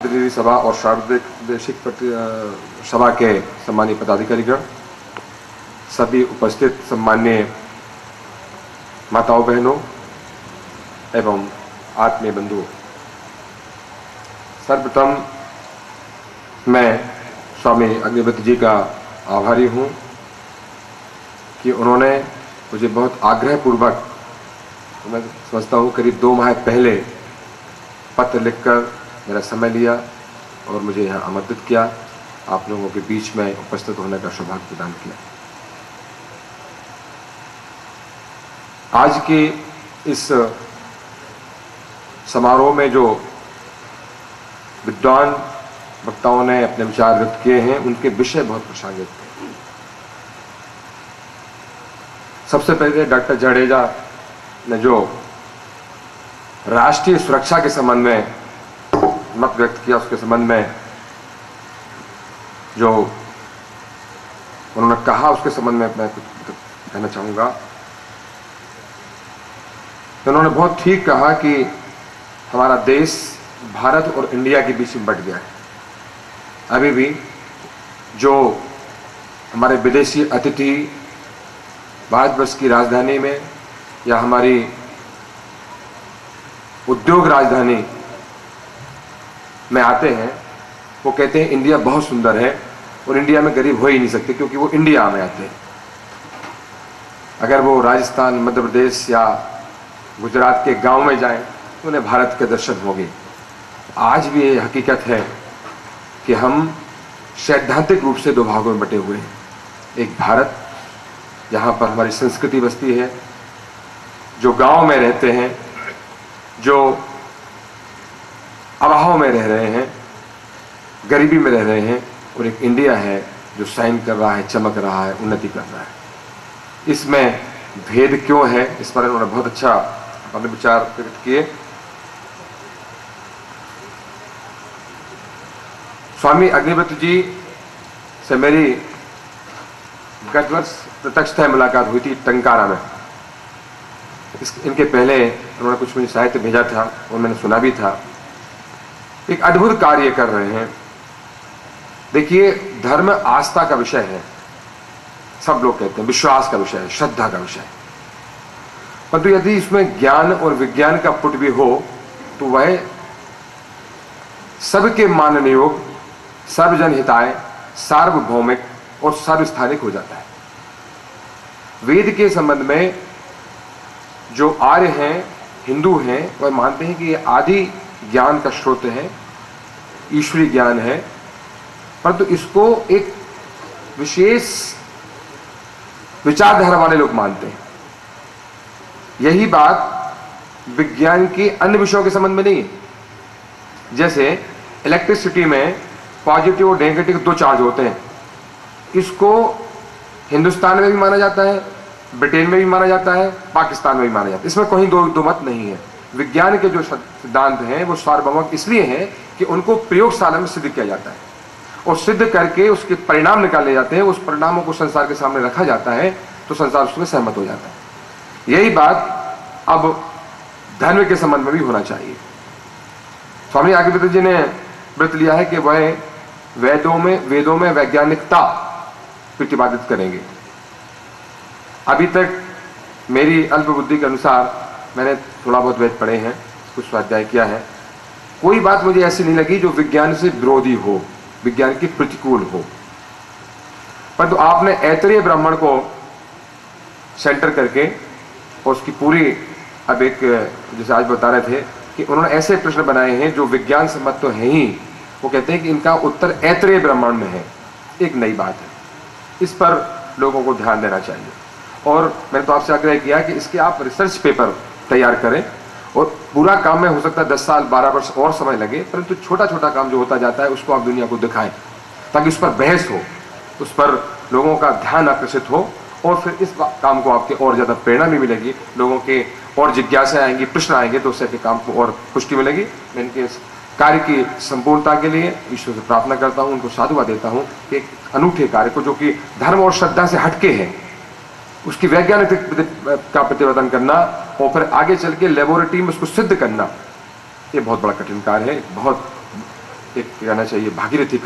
प्रतिनिधि सभा और सार्वदेशिक सभा के सम्मानीय पदाधिकारीगण, सभी उपस्थित सम्मान्य माताओं बहनों एवं आत्मीय बंधुओं, सर्वप्रथम मैं स्वामी अग्निव्रत जी का आभारी हूँ कि उन्होंने मुझे बहुत आग्रहपूर्वक, मैं समझता हूँ करीब 2 माह पहले पत्र लिखकर मेरा समय लिया और मुझे यहाँ आमंत्रित किया, आप लोगों के बीच में उपस्थित होने का सौभाग्य प्रदान किया। आज के इस समारोह में जो विद्वान वक्ताओं ने अपने विचार व्यक्त किए हैं, उनके विषय बहुत प्रासंगिक थे। सबसे पहले डॉक्टर जडेजा ने जो राष्ट्रीय सुरक्षा के संबंध में मत व्यक्त किया, उसके संबंध में जो उन्होंने कहा, उसके संबंध में मैं कुछ कहना चाहूंगा। उन्होंने बहुत ठीक कहा कि हमारा देश भारत और इंडिया के बीच में बंट गया है। अभी भी जो हमारे विदेशी अतिथि भारतवर्ष की राजधानी में या हमारी उद्योग राजधानी में आते हैं, वो कहते हैं इंडिया बहुत सुंदर है और इंडिया में गरीब हो ही नहीं सकते, क्योंकि वो इंडिया में आते हैं। अगर वो राजस्थान, मध्य प्रदेश या गुजरात के गांव में जाएं तो उन्हें भारत के दर्शन होंगे। आज भी ये हकीकत है कि हम सैद्धांतिक रूप से 2 भागों में बटे हुए हैं। एक भारत जहाँ पर हमारी संस्कृति बसती है, जो गांव में रहते हैं, जो अभाव में रह रहे हैं, गरीबी में रह रहे हैं, और एक इंडिया है जो शाइन कर रहा है, चमक रहा है, उन्नति कर रहा है। इसमें भेद क्यों है, इस पर उन्होंने बहुत अच्छा अपने विचार व्यक्त किए। स्वामी अग्निव्रत जी से मेरी गत वर्ष प्रत्यक्षतः मुलाकात हुई थी टंकारा में। इनके पहले उन्होंने कुछ मुझे साहित्य भेजा था और मैंने सुना भी था। एक अद्भुत कार्य कर रहे हैं। देखिए, धर्म आस्था का विषय है, सब लोग कहते हैं, विश्वास का विषय है, श्रद्धा का विषय है। परंतु यदि इसमें ज्ञान और विज्ञान का पुट भी हो तो वह सबके मानने योग्य, सर्वजन हिताय, सार्वभौमिक और सर्वस्थानिक हो जाता है। वेद के संबंध में जो आर्य हैं, हिंदू हैं, वह मानते हैं कि ये आदि ज्ञान का स्रोत है, ईश्वरीय ज्ञान है, परंतु इसको एक विशेष विचारधारा वाले लोग मानते हैं। यही बात विज्ञान के अन्य विषयों के संबंध में नहीं है। जैसे इलेक्ट्रिसिटी में पॉजिटिव और नेगेटिव 2 चार्ज होते हैं। इसको हिंदुस्तान में भी माना जाता है, ब्रिटेन में भी माना जाता है, पाकिस्तान में भी माना जाता है। इसमें कहीं दो मत नहीं है। विज्ञान के जो सिद्धांत हैं वो सार्वभौमिक इसलिए हैं कि उनको प्रयोगशाला में सिद्ध किया जाता है और सिद्ध करके उसके परिणाम निकाले जाते हैं। उस परिणामों को संसार के सामने रखा जाता है तो संसार उसमें सहमत हो जाता है। यही बात अब धर्म के संबंध में भी होना चाहिए। स्वामी अग्निव्रत जी ने व्रत लिया है कि वह वेदों में वैज्ञानिकता प्रतिपादित करेंगे। अभी तक मेरी अल्प बुद्धि के अनुसार मैंने थोड़ा बहुत वेद पढ़े हैं, कुछ स्वाध्याय किया है, कोई बात मुझे ऐसी नहीं लगी जो विज्ञान से विरोधी हो, विज्ञान की प्रतिकूल हो। परंतु आपने ऐतरेय ब्राह्मण को सेंटर करके और उसकी पूरी, अब एक जैसे आज बता रहे थे कि उन्होंने ऐसे प्रश्न बनाए हैं जो विज्ञान सम्मत तो है ही, वो कहते हैं कि इनका उत्तर ऐतरेय ब्राह्मण में है। एक नई बात है, इस पर लोगों को ध्यान देना चाहिए। और मैंने तो आपसे आग्रह किया कि इसके आप रिसर्च पेपर तैयार करें, और पूरा काम में हो सकता है 10 साल 12 वर्ष और समय लगे, परंतु छोटा छोटा काम जो होता जाता है उसको आप दुनिया को दिखाएं, ताकि उस पर बहस हो, उस पर लोगों का ध्यान आकर्षित हो, और फिर इस काम को आपके और ज़्यादा प्रेरणा भी मिलेगी, लोगों के और जिज्ञासा आएंगी, प्रश्न आएंगे, तो उससे काम को और पुष्टि मिलेगी। मैं इनके इस कार्य की संपूर्णता के लिए ईश्वर से प्रार्थना करता हूँ, उनको साधुवाद देता हूँ कि एक अनूठे कार्य को, जो कि धर्म और श्रद्धा से हटके है, उसकी वैज्ञानिक का प्रतिपादन करना और फिर आगे चल के लेबोरेटरी में उसको सिद्ध करना, ये बहुत बड़ा कठिन कार्य है। बहुत एक कहना चाहिए भागीरथी का